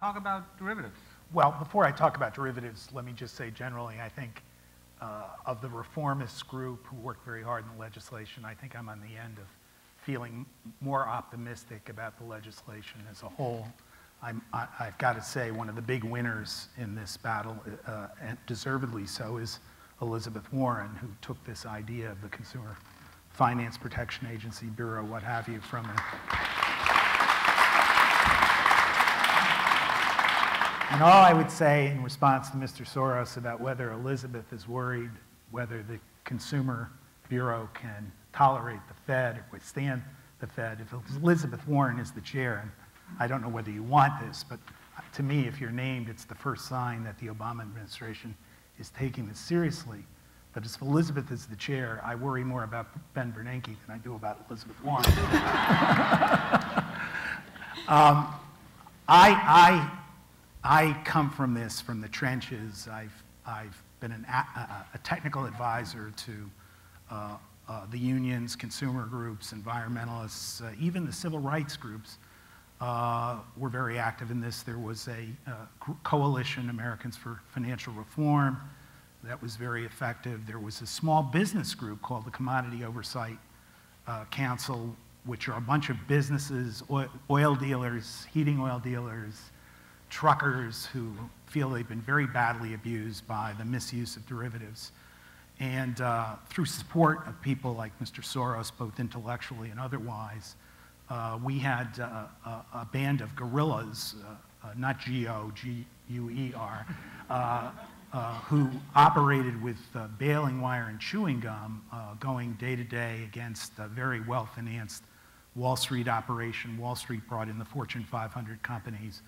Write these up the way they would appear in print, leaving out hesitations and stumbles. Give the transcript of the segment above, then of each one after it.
Talk about derivatives. Well, before I talk about derivatives, let me just say generally, I think of the reformist group who worked very hard in the legislation, I think I'm on the end of feeling more optimistic about the legislation as a whole. I've got to say one of the big winners in this battle, and deservedly so, is Elizabeth Warren, who took this idea of the Consumer Finance Protection Agency, Bureau, what have you, from a... And all I would say in response to Mr. Soros about whether Elizabeth is worried whether the Consumer Bureau can tolerate the Fed or withstand the Fed, if Elizabeth Warren is the chair, and I don't know whether you want this, but to me, if you're named, it's the first sign that the Obama administration is taking this seriously. But as Elizabeth is the chair, I worry more about Ben Bernanke than I do about Elizabeth Warren. I come from this, from the trenches. I've been a technical advisor to the unions, consumer groups, environmentalists, even the civil rights groups were very active in this. There was a coalition, Americans for Financial Reform, that was very effective. There was a small business group called the Commodity Oversight Council, which are a bunch of businesses, oil dealers, heating oil dealers, truckers who feel they've been very badly abused by the misuse of derivatives. And through support of people like Mr. Soros, both intellectually and otherwise, we had a band of guerrillas, not G-O-G-U-E-R, who operated with baling wire and chewing gum, going day to day against a very well-financed Wall Street operation. Wall Street brought in the Fortune 500 companies.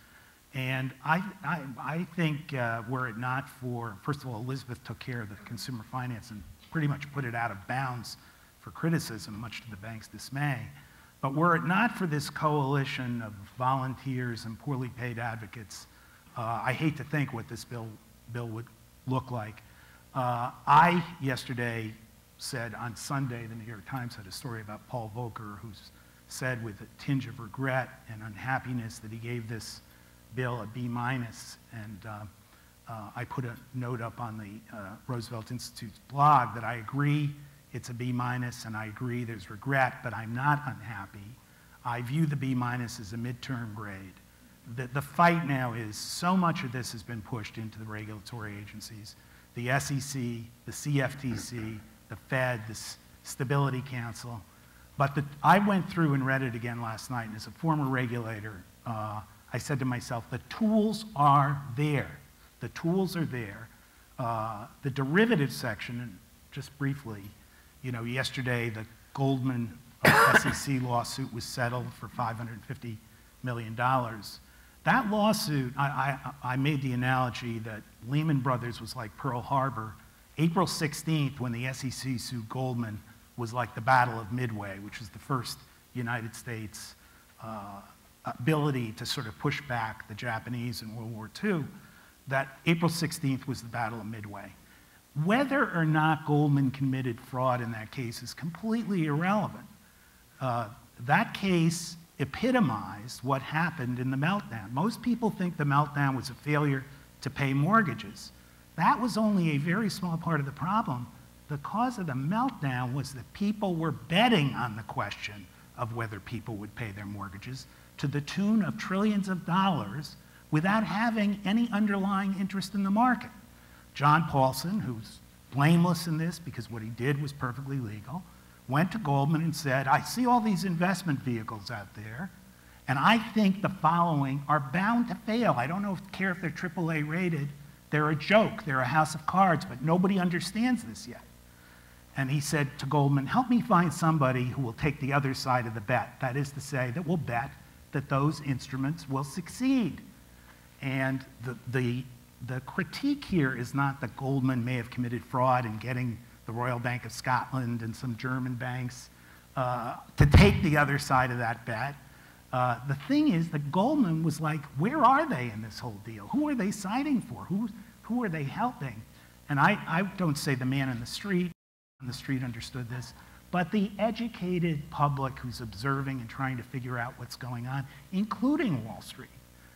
And I think were it not for, first of all, Elizabeth took care of the consumer finance and pretty much put it out of bounds for criticism, much to the bank's dismay. But were it not for this coalition of volunteers and poorly paid advocates, I hate to think what this bill would look like. I, yesterday, said on Sunday, the New York Times had a story about Paul Volcker, who's said with a tinge of regret and unhappiness that he gave this bill a B-, and I put a note up on the Roosevelt Institute's blog that I agree it's a B-, and I agree there's regret, but I'm not unhappy. I view the B- as a midterm grade. The fight now is so much of this has been pushed into the regulatory agencies, the SEC, the CFTC, the Fed, the Stability Council. But I went through and read it again last night, and as a former regulator, I said to myself, the tools are there. The tools are there. The derivatives section, and just briefly, you know, yesterday the Goldman SEC lawsuit was settled for $550 million. That lawsuit, I made the analogy that Lehman Brothers was like Pearl Harbor. April 16th, when the SEC sued Goldman, was like the Battle of Midway, which was the first United States ability to sort of push back the Japanese in World War II. That April 16th was the Battle of Midway. Whether or not Goldman committed fraud in that case is completely irrelevant. That case epitomized what happened in the meltdown. Most people think the meltdown was a failure to pay mortgages. That was only a very small part of the problem. The cause of the meltdown was that people were betting on the question of whether people would pay their mortgages to the tune of trillions of dollars without having any underlying interest in the market. John Paulson, who's blameless in this because what he did was perfectly legal, went to Goldman and said, I see all these investment vehicles out there, and I think the following are bound to fail. I don't care if they're AAA rated. They're a joke. They're a house of cards, but nobody understands this yet. And he said to Goldman, help me find somebody who will take the other side of the bet. That is to say, that will bet that those instruments will succeed. And the critique here is not that Goldman may have committed fraud in getting the Royal Bank of Scotland and some German banks to take the other side of that bet. The thing is that Goldman was like, where are they in this whole deal? Who are they siding for? Who are they helping? And I don't say the man on the street understood this, but the educated public who's observing and trying to figure out what's going on, including Wall Street.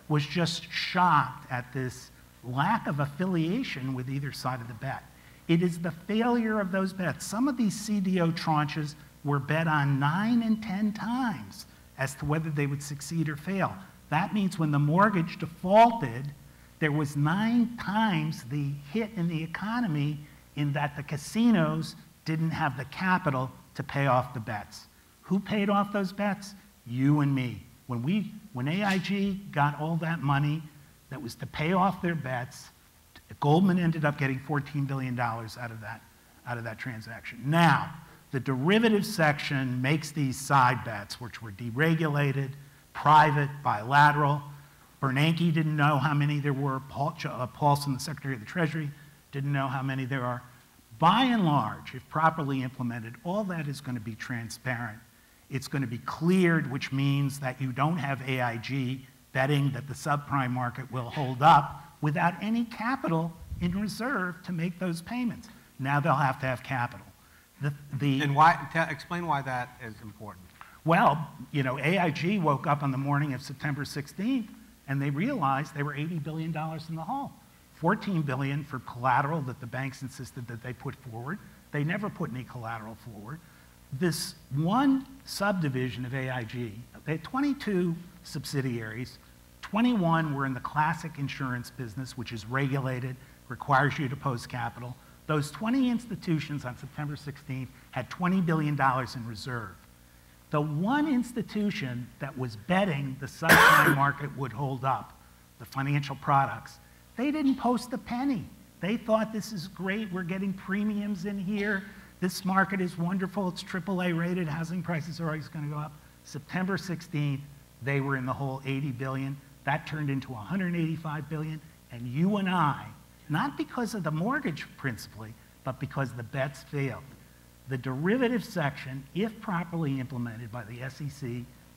was just shocked at this lack of affiliation with either side of the bet. It is the failure of those bets. Some of these CDO tranches were bet on 9 and 10 times as to whether they would succeed or fail. That means when the mortgage defaulted, there was 9 times the hit in the economy in that the casinos didn't have the capital to pay off the bets. Who paid off those bets? You and me. When AIG got all that money that was to pay off their bets, Goldman ended up getting $14 billion out of that transaction. Now, the derivatives section makes these side bets, which were deregulated, private, bilateral. Bernanke didn't know how many there were. Paulson, the Secretary of the Treasury, didn't know how many there are. By and large, if properly implemented, all that is going to be transparent. It's going to be cleared, which means that you don't have AIG betting that the subprime market will hold up without any capital in reserve to make those payments. Now they'll have to have capital. And why? Explain why that is important. Well, you know, AIG woke up on the morning of September 16th and they realized they were $80 billion in the hole. $14 billion for collateral that the banks insisted that they put forward. They never put any collateral forward. This one subdivision of AIG, they had 22 subsidiaries. 21 were in the classic insurance business, which is regulated, requires you to post capital. Those 20 institutions on September 16th had $20 billion in reserve. The one institution that was betting the subprime market would hold up, the financial products, they didn't post a penny. They thought, this is great, we're getting premiums in here, this market is wonderful, it's AAA rated, housing prices are always going to go up. September 16th, they were in the whole 80 billion. That turned into 185 billion. And you and I, not because of the mortgage principally, but because the bets failed. The derivative section, if properly implemented by the SEC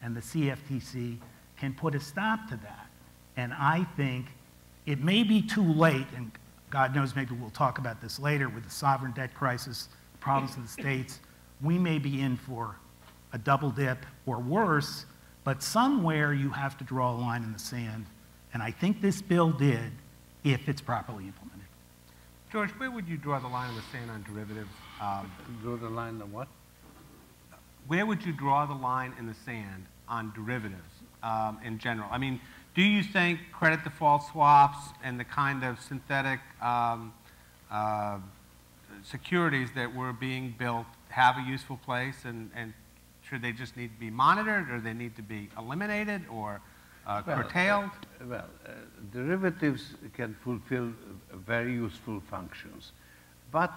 and the CFTC, can put a stop to that. And I think it may be too late, and God knows maybe we'll talk about this later with the sovereign debt crisis, problems in the states. We may be in for a double dip or worse, but somewhere you have to draw a line in the sand. And I think this bill did, if it's properly implemented. George, where would you draw the line in the sand on derivatives? Draw the line on what? Where would you draw the line in the sand on derivatives in general? I mean, do you think credit default swaps and the kind of synthetic securities that were being built have a useful place, and should they just need to be monitored, or they need to be eliminated or curtailed? Derivatives can fulfill very useful functions, but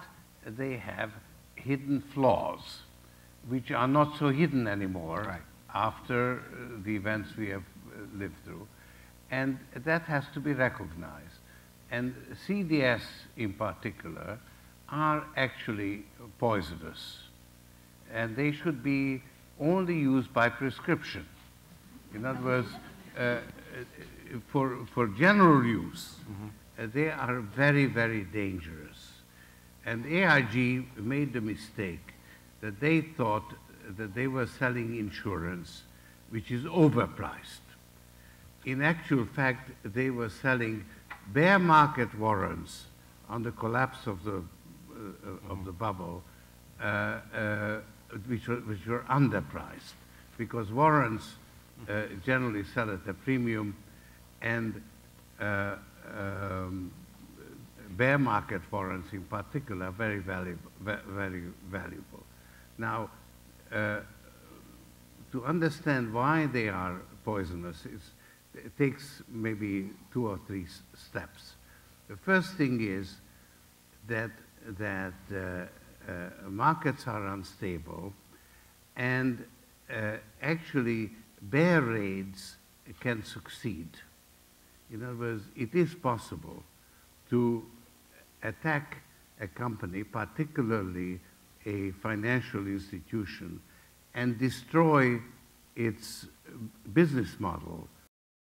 they have hidden flaws, which are not so hidden anymore after the events we have lived through. And that has to be recognized. And CDS in particular are actually poisonous. And they should be only used by prescription. In other words, for general use, they are very, very dangerous. And AIG made the mistake that they thought that they were selling insurance which is overpriced. In actual fact, they were selling bear market warrants on the collapse of the bubble, which were underpriced, because warrants generally sell at a premium, and bear market warrants in particular are very valuable. Now, to understand why they are poisonous, it takes maybe 2 or 3 steps. The first thing is that markets are unstable, and actually bear raids can succeed. In other words, it is possible to attack a company, particularly a financial institution, and destroy its business model